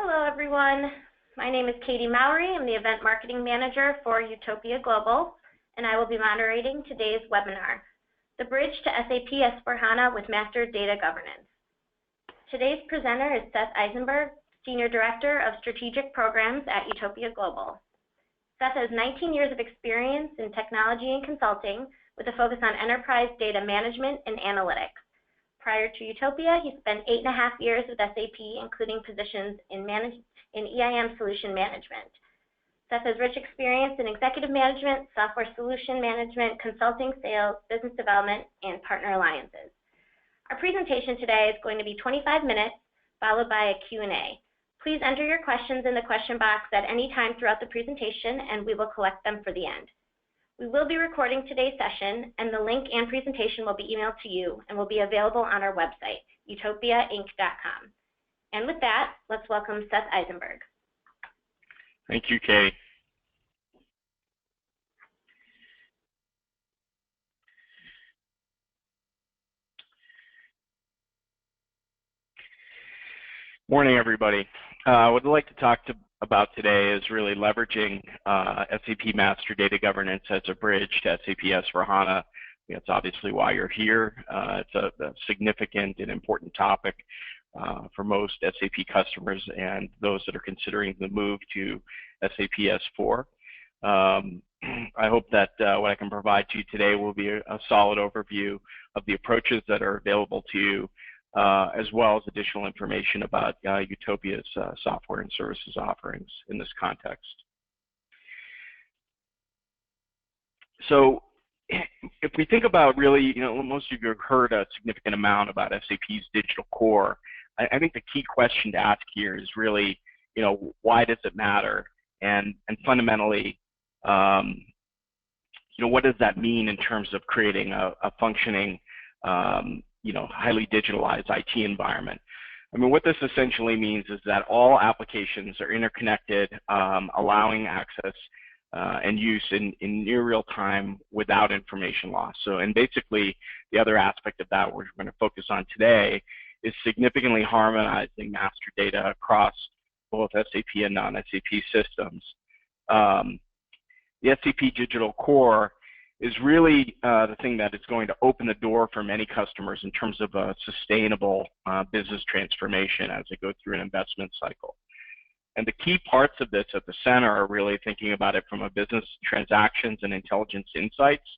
Hello, everyone. My name is Katie Mowry. I'm the Event Marketing Manager for Utopia Global, and I will be moderating today's webinar, The Bridge to SAP S/4HANA with Master Data Governance. Today's presenter is Seth Eisenberg, Senior Director of Strategic Programs at Utopia Global. Seth has 19 years of experience in technology and consulting with a focus on enterprise data management and analytics. Prior to Utopia, he spent 8.5 years with SAP, including positions in EIM solution management. Seth has rich experience in executive management, software solution management, consulting, sales, business development, and partner alliances. Our presentation today is going to be 25 minutes, followed by a Q&A. Please enter your questions in the question box at any time throughout the presentation, and we will collect them for the end. We will be recording today's session, and the link and presentation will be emailed to you and will be available on our website, utopiainc.com. And with that, let's welcome Seth Eisenberg. Thank you, Kay. Morning, everybody. What I'd like to talk about today is really leveraging SAP Master Data Governance as a bridge to SAP S/4HANA. That's obviously why you're here. It's a significant and important topic for most SAP customers and those that are considering the move to SAP S4. I hope that what I can provide to you today will be a solid overview of the approaches that are available to you, as well as additional information about Utopia's software and services offerings in this context. So if we think about really, most of you have heard a significant amount about SAP's Digital Core. I think the key question to ask here is really, why does it matter? And fundamentally, what does that mean in terms of creating a functioning, highly digitalized IT environment? I mean, what this essentially means is that all applications are interconnected, allowing access and use in near real time without information loss. So, and basically, the other aspect of that we're going to focus on today is significantly harmonizing master data across both SAP and non-SAP systems. The SAP Digital Core is really the thing that is going to open the door for many customers in terms of a sustainable business transformation as they go through an investment cycle. And the key parts of this at the center are really thinking about it from a business transactions and intelligence insights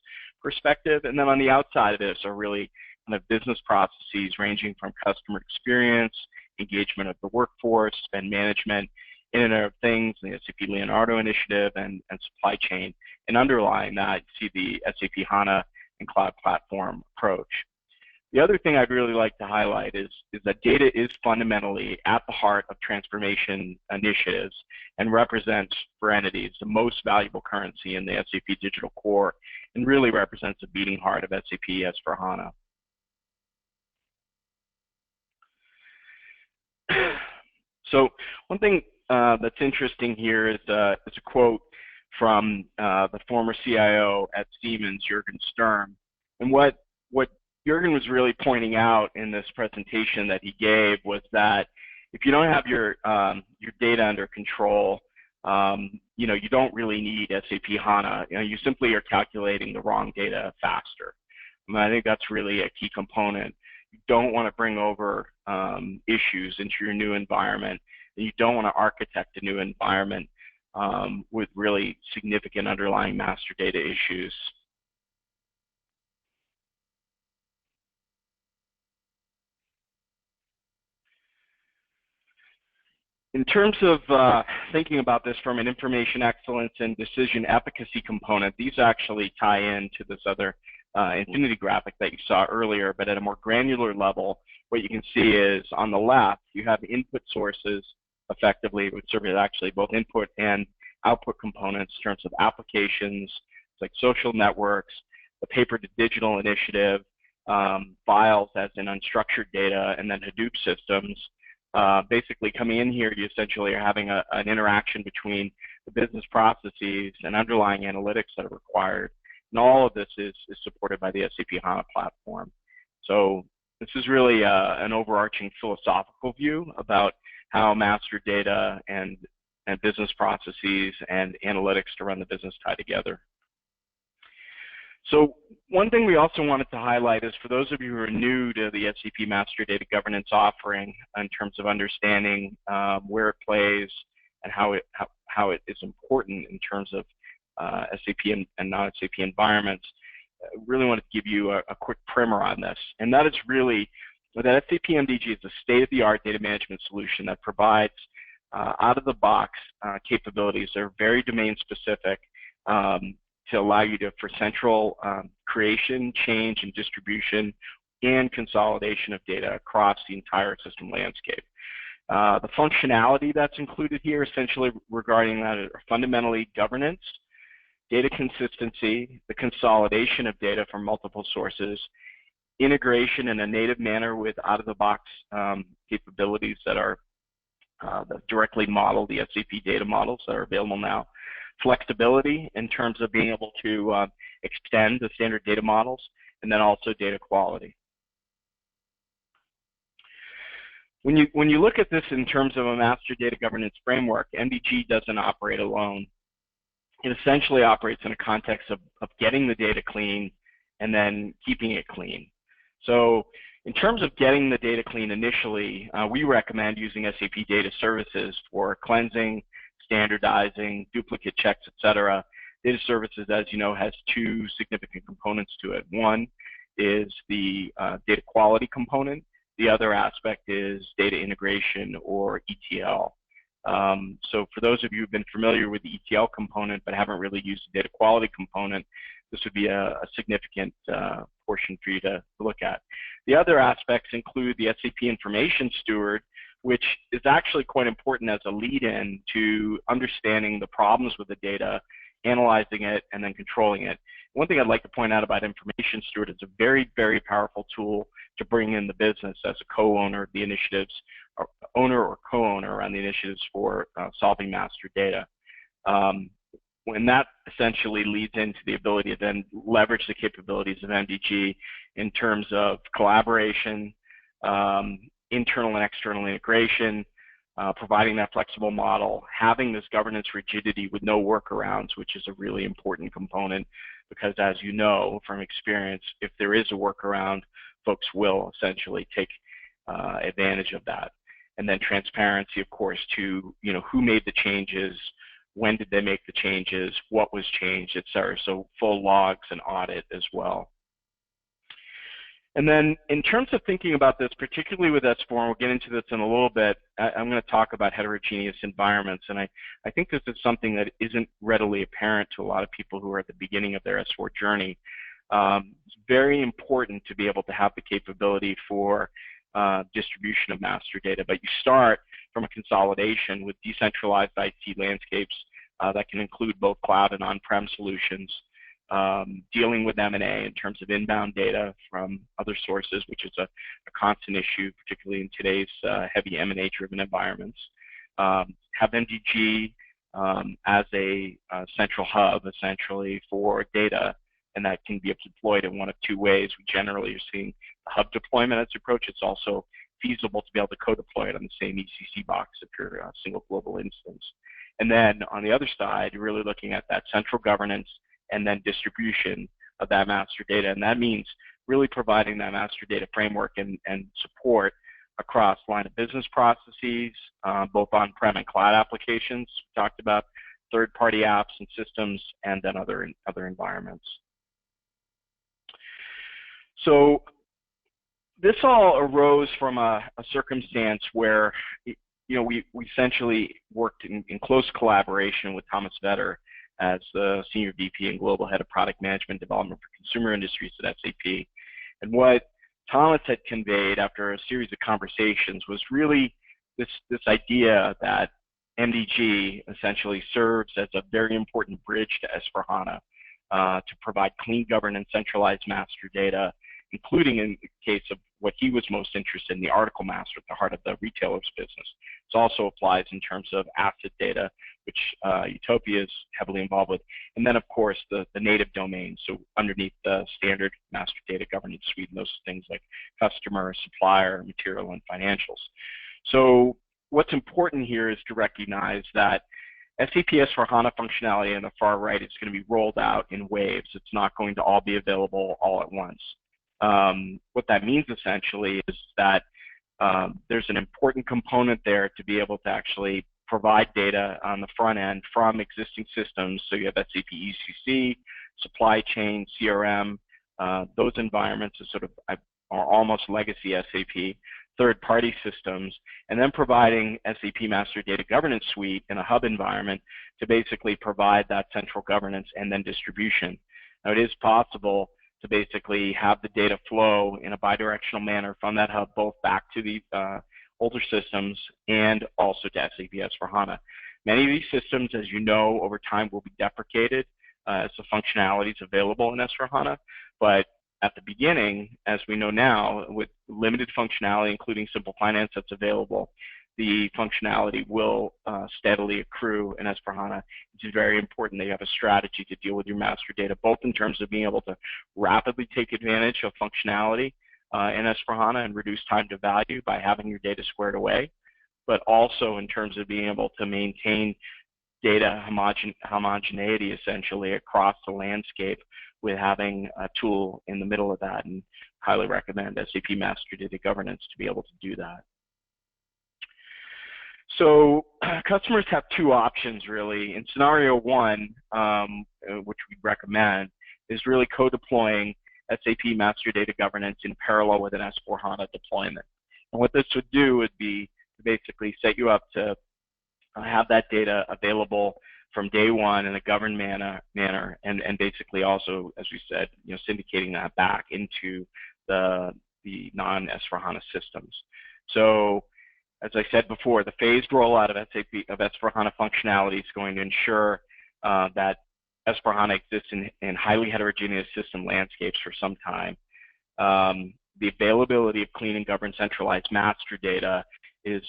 perspective. And then on the outside of this are really kind of business processes ranging from customer experience, engagement of the workforce, spend management, Internet of Things, the SAP Leonardo initiative, and supply chain. And underlying that, you see the SAP HANA and Cloud Platform approach. The other thing I'd really like to highlight is that data is fundamentally at the heart of transformation initiatives and represents, for entities, the most valuable currency in the SAP Digital Core and really represents the beating heart of SAP S/4HANA. So one thing that's interesting here is a quote from the former CIO at Siemens, Jürgen Sturm. And what Jürgen was really pointing out in this presentation that he gave was that if you don't have your data under control, you don't really need SAP HANA. You simply are calculating the wrong data faster. And I think that's really a key component. You don't want to bring over issues into your new environment. And you don't want to architect a new environment with really significant underlying master data issues. In terms of thinking about this from an information excellence and decision efficacy component, these actually tie into this other infinity graphic that you saw earlier, but at a more granular level, what you can see is on the left, you have input sources effectively, which serve as actually both input and output components in terms of applications like social networks, the paper to digital initiative, files as in unstructured data, and then Hadoop systems. Basically coming in here, you essentially are having an interaction between the business processes and underlying analytics that are required. And all of this is supported by the SAP HANA platform. So this is really an overarching philosophical view about how master data and business processes and analytics to run the business tie together. So one thing we also wanted to highlight is for those of you who are new to the SAP Master Data Governance offering in terms of understanding where it plays and how it is important in terms of SAP and non-SAP environments, I really want to give you a quick primer on this. And that is really that SAP MDG is a state-of-the-art data management solution that provides out-of-the-box capabilities that are very domain-specific to allow you for central creation, change, and distribution and consolidation of data across the entire system landscape. The functionality that's included here essentially regarding that are fundamentally governance, data consistency, the consolidation of data from multiple sources, integration in a native manner with out-of-the-box capabilities that are that directly model the SAP data models that are available now, flexibility in terms of being able to extend the standard data models, and then also data quality. When you look at this in terms of a master data governance framework, MDG doesn't operate alone. It essentially operates in a context of getting the data clean and then keeping it clean. So in terms of getting the data clean initially, we recommend using SAP Data Services for cleansing, standardizing, duplicate checks, etc. Data Services, as you know, has two significant components to it. One is the data quality component. The other aspect is data integration, or ETL. So for those of you who've been familiar with the ETL component but haven't really used the data quality component, this would be a significant portion for you to look at. The other aspects include the SAP Information Steward, which is actually quite important as a lead-in to understanding the problems with the data, analyzing it, and then controlling it. One thing I'd like to point out about Information Steward, it's a very, very powerful tool to bring in the business as a co-owner of the initiatives, or owner or co-owner around the initiatives for solving master data. When that essentially leads into the ability to then leverage the capabilities of MDG in terms of collaboration, internal and external integration, providing that flexible model, having this governance rigidity with no workarounds, which is a really important component, because as you know from experience, if there is a workaround, folks will essentially take advantage of that. And then transparency, of course, to who made the changes, when did they make the changes, what was changed, etc. So full logs and audit as well. And then in terms of thinking about this, particularly with S4, and we'll get into this in a little bit, I'm going to talk about heterogeneous environments. And I think this is something that isn't readily apparent to a lot of people who are at the beginning of their S4 journey. It's very important to be able to have the capability for distribution of master data, but you start from a consolidation with decentralized IT landscapes that can include both cloud and on-prem solutions, dealing with M&A in terms of inbound data from other sources, which is a constant issue, particularly in today's heavy M&A-driven environments. Have MDG as a central hub, essentially, for data, and that can be deployed in one of two ways. We generally are seeing a hub deployment as approach. It's also feasible to be able to co-deploy it on the same ECC box if you're a single global instance. And then on the other side, you're really looking at that central governance and then distribution of that master data. And that means really providing that master data framework and support across line of business processes, both on-prem and cloud applications. We talked about third-party apps and systems, and then other environments. So this all arose from a circumstance where we essentially worked in close collaboration with Thomas Vetter as the Senior VP and Global Head of Product Management Development for Consumer Industries at SAP. And what Thomas had conveyed after a series of conversations was really this idea that MDG essentially serves as a very important bridge to S/4HANA to provide clean, governed, and centralized master data, including in the case of what he was most interested in, the article master at the heart of the retailer's business. It also applies in terms of asset data, which Utopia is heavily involved with, and then, of course, the native domains, so underneath the standard master data governance suite, and those things like customer, supplier, material, and financials. So what's important here is to recognize that SAP S/4HANA functionality on the far right is going to be rolled out in waves. It's not going to all be available all at once. What that means essentially is that there's an important component there to be able to actually provide data on the front end from existing systems. So you have SAP ECC, supply chain, CRM, those environments are almost legacy SAP, third-party systems, and then providing SAP Master Data Governance Suite in a hub environment to basically provide that central governance and then distribution. Now, it is possible to basically have the data flow in a bidirectional manner from that hub both back to the older systems and also to SAP S/4HANA. Many of these systems, as you know, over time will be deprecated as the functionality is available in S/4HANA, but at the beginning, as we know now, with limited functionality, including simple finance that's available, the functionality will steadily accrue in S/4HANA. It's very important that you have a strategy to deal with your master data, both in terms of being able to rapidly take advantage of functionality in S/4HANA and reduce time to value by having your data squared away, but also in terms of being able to maintain data homogeneity essentially across the landscape with having a tool in the middle of that, and highly recommend SAP Master Data Governance to be able to do that. So customers have two options really. In scenario one, which we recommend, is really co-deploying SAP Master Data Governance in parallel with an S/4HANA deployment. And what this would do would be to basically set you up to have that data available from day one in a governed manner and basically also, as we said, syndicating that back into the non-S/4HANA systems. So as I said before, the phased rollout of S/4HANA functionality is going to ensure that S/4HANA exists in highly heterogeneous system landscapes for some time. The availability of clean and governed centralized master data is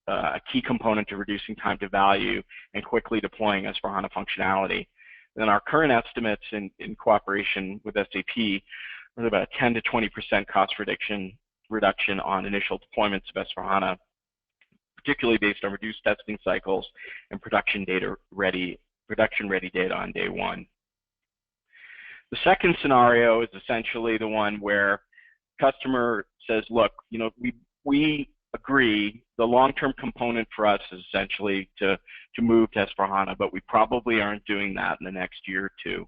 a key component to reducing time to value and quickly deploying S/4HANA functionality. And our current estimates in cooperation with SAP are about a 10 to 20% cost reduction on initial deployments of S/4HANA, particularly based on reduced testing cycles and production ready data on day one. The second scenario is essentially the one where customer says, look, we agree the long-term component for us is essentially to move to S/4HANA, but we probably aren't doing that in the next year or two.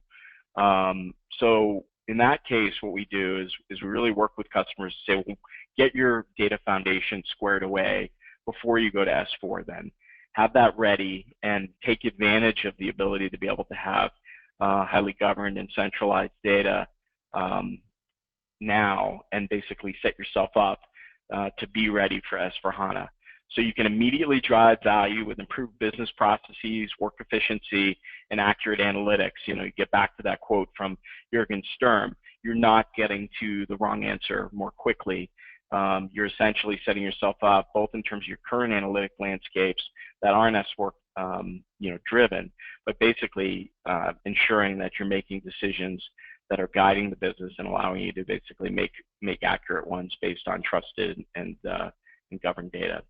So in that case, what we do is we really work with customers to say, well, get your data foundation squared away before you go to S4 then. Have that ready and take advantage of the ability to be able to have highly governed and centralized data now, and basically set yourself up to be ready for S/4HANA. So you can immediately drive value with improved business processes, work efficiency, and accurate analytics. You get back to that quote from Jürgen Sturm. You're not getting to the wrong answer more quickly. You're essentially setting yourself up both in terms of your current analytic landscapes that aren't S4 driven, but basically ensuring that you're making decisions that are guiding the business and allowing you to basically make accurate ones based on trusted and governed data.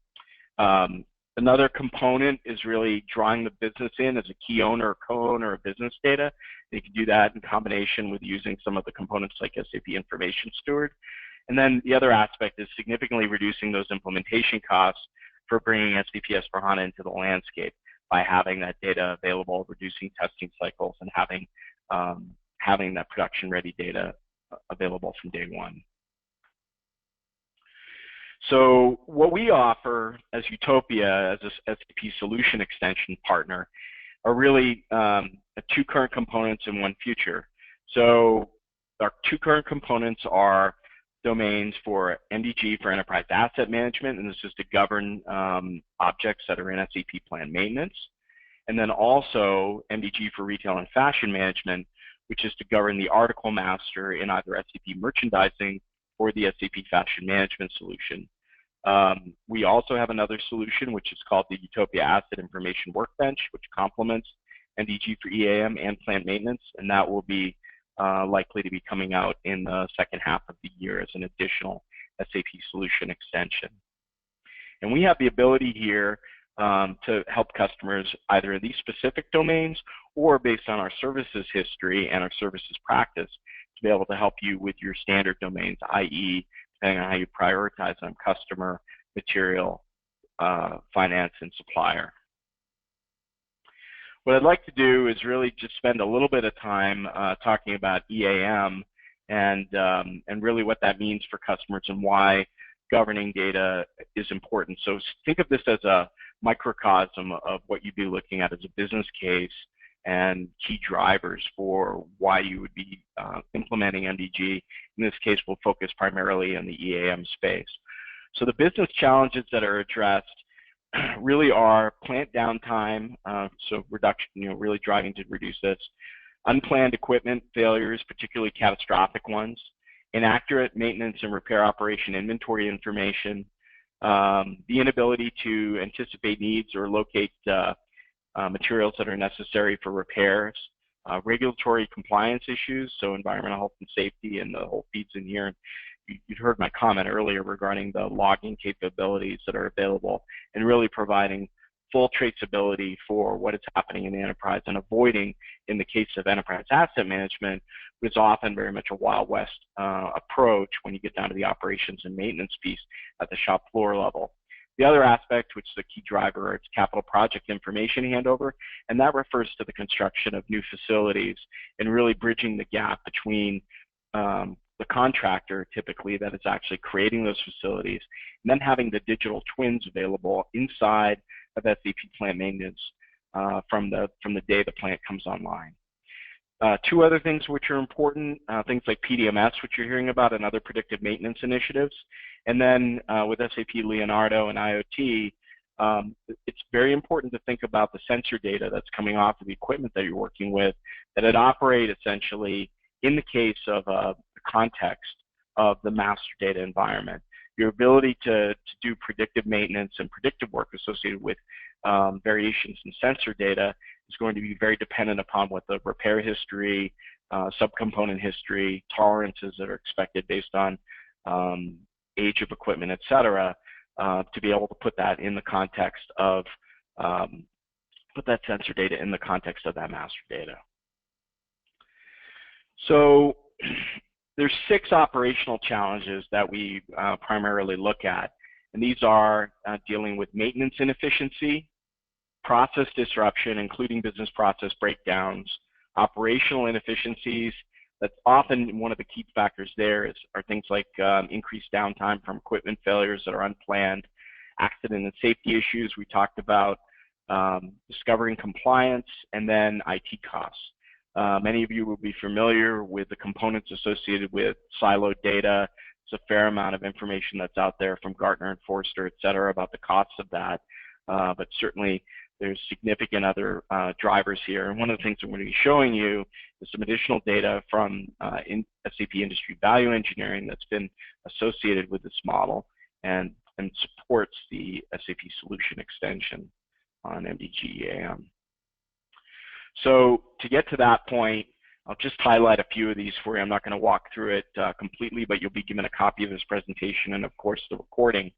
Another component is really drawing the business in as a key owner or co-owner of business data. You can do that in combination with using some of the components like SAP Information Steward. And then the other aspect is significantly reducing those implementation costs for bringing SAP S/4HANA into the landscape by having that data available, reducing testing cycles, and having that production-ready data available from day one. So what we offer as Utopia, as a SAP solution extension partner, are really two current components and one future. So our two current components are domains for MDG for enterprise asset management, and this is to govern objects that are in SAP Plant Maintenance. And then also MDG for retail and fashion management, which is to govern the article master in either SAP Merchandising or the SAP Fashion Management solution. We also have another solution which is called the Utopia Asset Information Workbench, which complements MDG for EAM and Plant Maintenance, and that will be likely to be coming out in the second half of the year as an additional SAP solution extension. And we have the ability here to help customers either in these specific domains or based on our services history and our services practice to be able to help you with your standard domains, i.e., depending on how you prioritize them, customer, material, finance, and supplier. What I'd like to do is really just spend a little bit of time talking about EAM and really what that means for customers and why governing data is important. So think of this as a microcosm of what you'd be looking at as a business case and key drivers for why you would be implementing MDG. In this case, we'll focus primarily on the EAM space. So the business challenges that are addressed really are plant downtime, so reduction, really driving to reduce this, unplanned equipment failures, particularly catastrophic ones, inaccurate maintenance and repair operation inventory information, the inability to anticipate needs or locate materials that are necessary for repairs, regulatory compliance issues, so environmental health and safety, and the whole feeds in here. You'd heard my comment earlier regarding the logging capabilities that are available and really providing full traceability for what is happening in the enterprise and avoiding, in the case of enterprise asset management, which is often very much a Wild West approach when you get down to the operations and maintenance piece at the shop floor level. The other aspect, which is a key driver, is capital project information handover, and that refers to the construction of new facilities and really bridging the gap between the contractor, typically, that is actually creating those facilities, and then having the digital twins available inside of SAP plant maintenance from the day the plant comes online. Two other things which are important, things like PDMS, which you're hearing about, and other predictive maintenance initiatives. And then with SAP Leonardo and IoT, it's very important to think about the sensor data that's coming off of the equipment that you're working with, that it operate essentially in the case of the context of the master data environment. Your ability to do predictive maintenance and predictive work associated with variations in sensor data is going to be very dependent upon what the repair history, subcomponent history, tolerances that are expected based on age of equipment, et cetera, to be able to put that in the context of, put that sensor data in the context of that master data. So there's 6 operational challenges that we primarily look at, and these are dealing with maintenance inefficiency, process disruption, including business process breakdowns, operational inefficiencies. That's often one of the key factors there are things like increased downtime from equipment failures that are unplanned, accident and safety issues we talked about, discovering compliance, and then IT costs. Many of you will be familiar with the components associated with siloed data. There's a fair amount of information that's out there from Gartner and Forrester, et cetera, about the costs of that. But certainly there's significant other drivers here. And one of the things I'm going to be showing you is some additional data from SAP Industry Value Engineering that's been associated with this model and supports the SAP Solution Extension on MDG EAM. So to get to that point, I'll just highlight a few of these for you. I'm not going to walk through it completely, but you'll be given a copy of this presentation and, of course, the recording.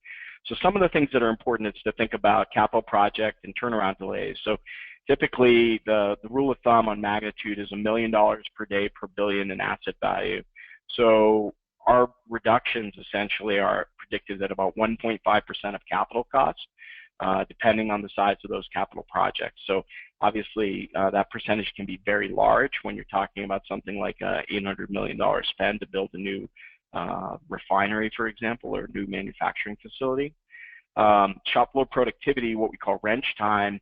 So some of the things that are important is to think about capital project and turnaround delays. So typically, the rule of thumb on magnitude is $1 million per day per billion in asset value. So our reductions essentially are predicted at about 1.5% of capital costs, depending on the size of those capital projects. So obviously, that percentage can be very large when you're talking about something like a $800 million spend to build a new refinery, for example, or a new manufacturing facility. Shop floor productivity, what we call wrench time,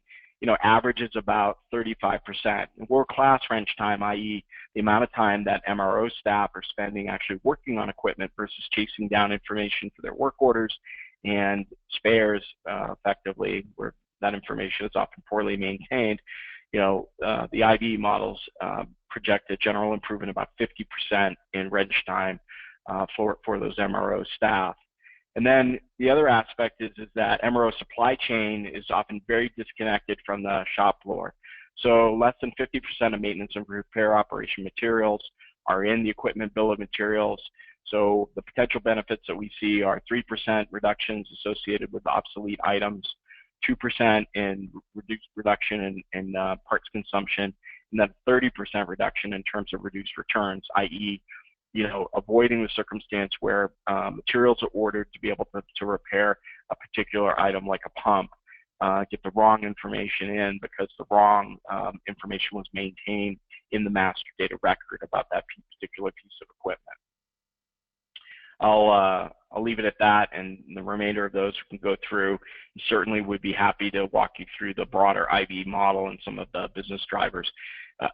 averages about 35%. World-class wrench time, i.e. the amount of time that MRO staff are spending actually working on equipment versus chasing down information for their work orders and spares effectively, where that information is often poorly maintained. The IB models project a general improvement about 50% in wrench time for those MRO staff. And then the other aspect is that MRO supply chain is often very disconnected from the shop floor. So less than 50% of maintenance and repair operation materials are in the equipment bill of materials. So the potential benefits that we see are 3% reductions associated with obsolete items, 2% in reduction in parts consumption, and then 30% reduction in terms of reduced returns, i.e., avoiding the circumstance where materials are ordered to be able to repair a particular item like a pump, get the wrong information in because the wrong information was maintained in the master data record about that particular piece of equipment. I'll leave it at that, and the remainder of those we can go through. Certainly would be happy to walk you through the broader IB model and some of the business drivers.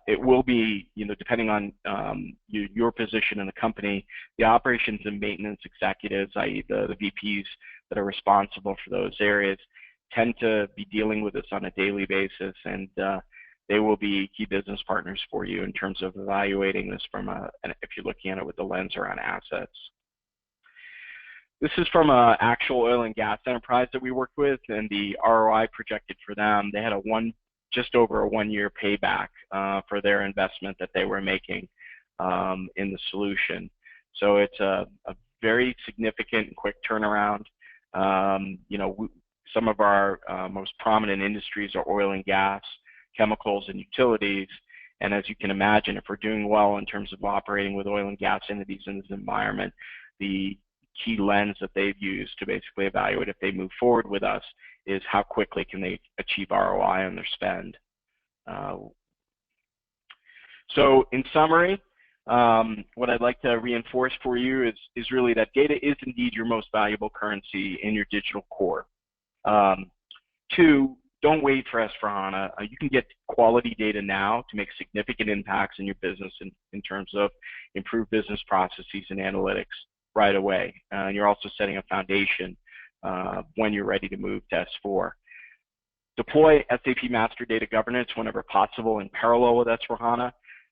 It will be, depending on your position in the company, the operations and maintenance executives, i.e. the VPs that are responsible for those areas, tend to be dealing with this on a daily basis, and they will be key business partners for you in terms of evaluating this from if you're looking at it with the lens around assets. This is from an actual oil and gas enterprise that we worked with, and the ROI projected for them, they had just over a 1-year payback for their investment that they were making in the solution. So it's a very significant and quick turnaround. Some of our most prominent industries are oil and gas, chemicals, and utilities. And as you can imagine, if we're doing well in terms of operating with oil and gas entities in this environment, the key lens that they've used to basically evaluate if they move forward with us is how quickly can they achieve ROI on their spend. So in summary, what I'd like to reinforce for you is really that data is indeed your most valuable currency in your digital core. 2, don't wait for S/4HANA. You can get quality data now to make significant impacts in your business in terms of improved business processes and analytics right away. And you're also setting a foundation when you're ready to move to S4. Deploy SAP Master Data Governance whenever possible in parallel with S/4HANA.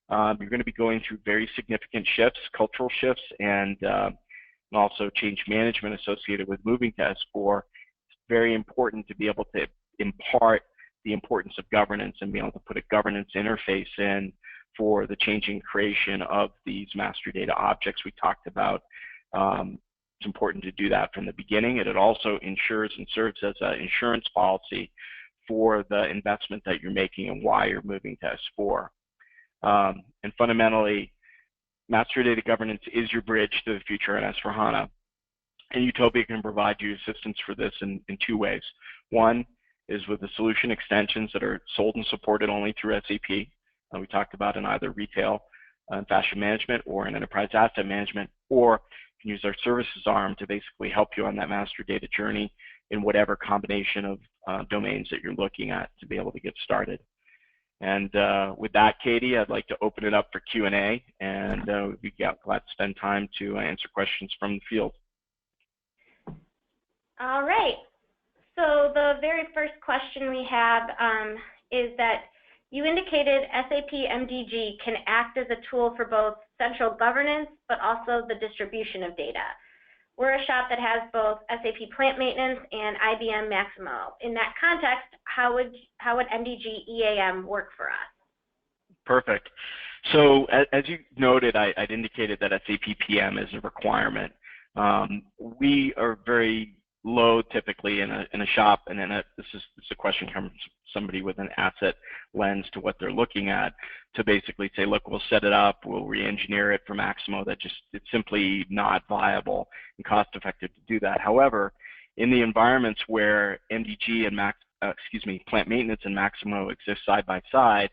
You're going to be going through very significant shifts, cultural shifts, and also change management associated with moving to S4. It's very important to be able to impart the importance of governance and be able to put a governance interface in for the changing creation of these master data objects we talked about. It's important to do that from the beginning. It also ensures and serves as an insurance policy for the investment that you're making and why you're moving to S4. And fundamentally, Master Data Governance is your bridge to the future in S/4HANA. And Utopia can provide you assistance for this in 2 ways. One is with the solution extensions that are sold and supported only through SAP. We talked about in either retail and fashion management or in enterprise asset management, or you can use our services arm to basically help you on that master data journey in whatever combination of domains that you're looking at to be able to get started. And with that, Katie, I'd like to open it up for Q&A, and we'd be glad to spend time to answer questions from the field. All right. So the very first question we have is that you indicated SAP MDG can act as a tool for both central governance, but also the distribution of data. We're a shop that has both SAP Plant Maintenance and IBM Maximo. In that context, how would MDG EAM work for us? Perfect. So as you noted, I'd indicated that SAP PM is a requirement. We are very low typically in a shop, and then this is a question comes from somebody with an asset lens to what they're looking at, to basically say, look, we'll set it up, we'll re-engineer it for Maximo. It's simply not viable and cost effective to do that. However, in the environments where MDG and Plant Maintenance and Maximo exist side by side,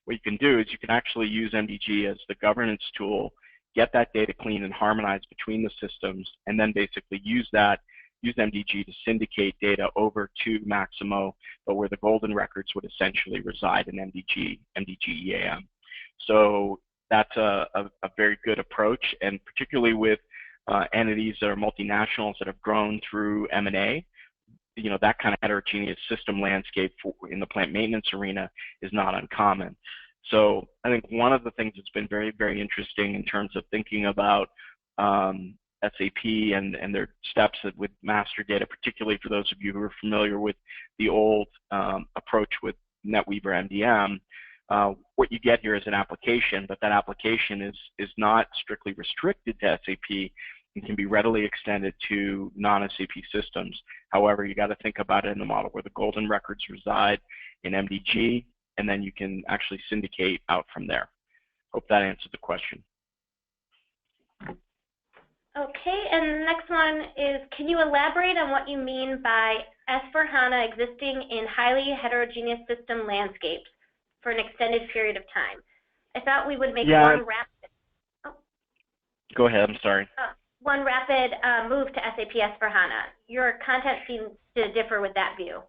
what you can do is you can actually use MDG as the governance tool, get that data clean and harmonized between the systems, and then basically use MDG to syndicate data over to Maximo, but where the golden records would essentially reside in MDG EAM. So that's a very good approach, and particularly with entities that are multinationals that have grown through M&A, that kind of heterogeneous system landscape in the plant maintenance arena is not uncommon. So I think one of the things that's been very, very interesting in terms of thinking about SAP and their steps with master data, particularly for those of you who are familiar with the old approach with NetWeaver MDM, what you get here is an application, but that application is not strictly restricted to SAP and can be readily extended to non-SAP systems. However, you got to think about it in the model where the golden records reside in MDG, and then you can actually syndicate out from there. Hope that answered the question. Okay, and the next one is, can you elaborate on what you mean by S/4HANA existing in highly heterogeneous system landscapes for an extended period of time? I thought we would make one rapid. Oh. Go ahead, I'm sorry. One rapid move to SAP S/4HANA. Your content seems to differ with that view.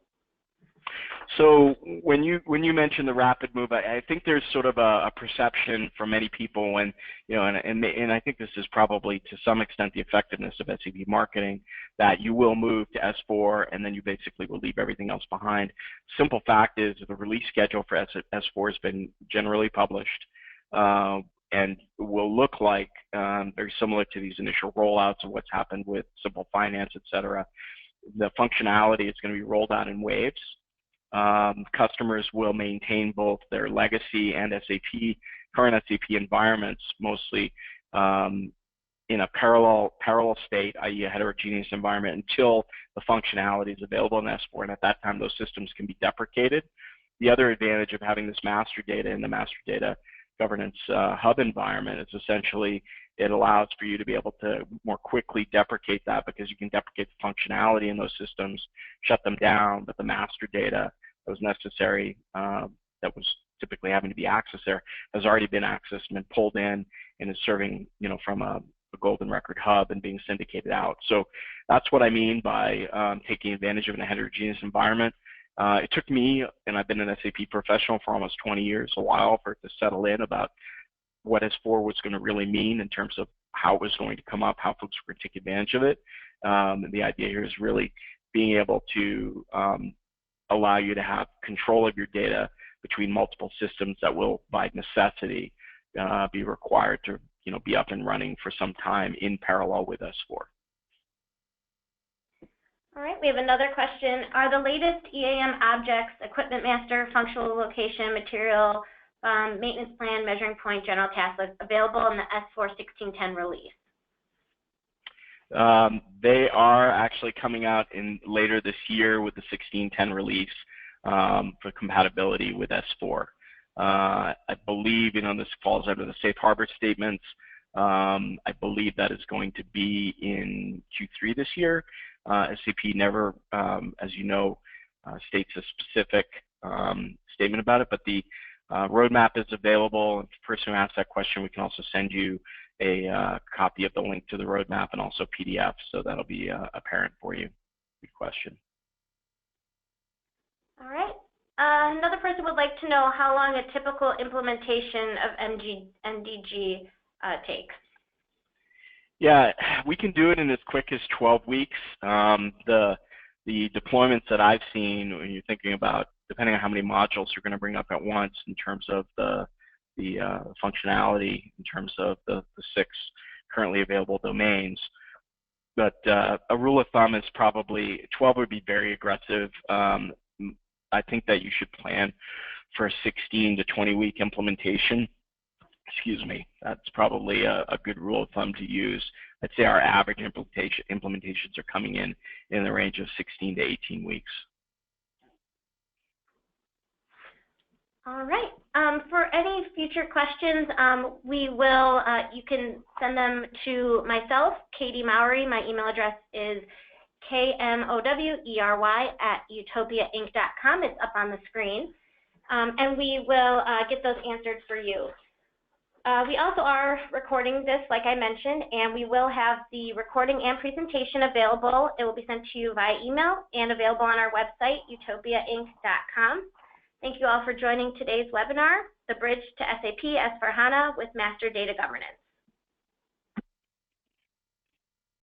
So when you mention the rapid move, I think there's sort of a perception for many people when, you know, and I think this is probably to some extent the effectiveness of SAP marketing, that you will move to S4 and then you basically will leave everything else behind. Simple fact is the release schedule for S4 has been generally published and will look like very similar to these initial rollouts of what's happened with Simple Finance, et cetera. The functionality is going to be rolled out in waves. Customers will maintain both their legacy and current SAP environments, mostly in a parallel state, i.e. a heterogeneous environment, until the functionality is available in S4, and at that time those systems can be deprecated. The other advantage of having this master data in the Master Data Governance hub environment is essentially it allows for you to be able to more quickly deprecate that, because you can deprecate the functionality in those systems, shut them down, but the master data that was necessary, that was typically having to be accessed there, has already been accessed and been pulled in and is serving, you know, from a golden record hub and being syndicated out. So that's what I mean by taking advantage of a heterogeneous environment. It took me, and I've been an SAP professional for almost 20 years, a while for it to settle in about what S4 was going to really mean in terms of how it was going to come up, how folks were going to take advantage of it. And the idea here is really being able to allow you to have control of your data between multiple systems that will, by necessity, be required to, you know, be up and running for some time in parallel with S4. All right, we have another question. Are the latest EAM objects, equipment master, functional location, material, maintenance plan, measuring point, general task list, available in the S4 1610 release? They are actually coming out later this year with the 1610 release for compatibility with S4. I believe, you know, this falls under the safe harbor statements. I believe that is going to be in Q3 this year. SAP never, as you know, states a specific statement about it, but the roadmap is available. If the person who asked that question, we can also send you a copy of the link to the roadmap and also PDF, so that'll be apparent for you. Good question. All right. Another person would like to know how long a typical implementation of MDG takes. Yeah, we can do it in as quick as 12 weeks. The deployments that I've seen, when you're thinking about, depending on how many modules you're going to bring up at once in terms of the functionality, in terms of the 6 currently available domains. But a rule of thumb is probably 12 would be very aggressive. I think that you should plan for a 16 to 20 week implementation. Excuse me, that's probably a good rule of thumb to use. I'd say our average implementations are coming in the range of 16 to 18 weeks. All right. For any future questions, you can send them to myself, Katie Mowry. My email address is kmowery@utopiainc.com. It's up on the screen. And we will get those answered for you. We also are recording this, like I mentioned, and we will have the recording and presentation available. It will be sent to you via email and available on our website, utopiainc.com. Thank you all for joining today's webinar, The Bridge to SAP S/4HANA with Master Data Governance.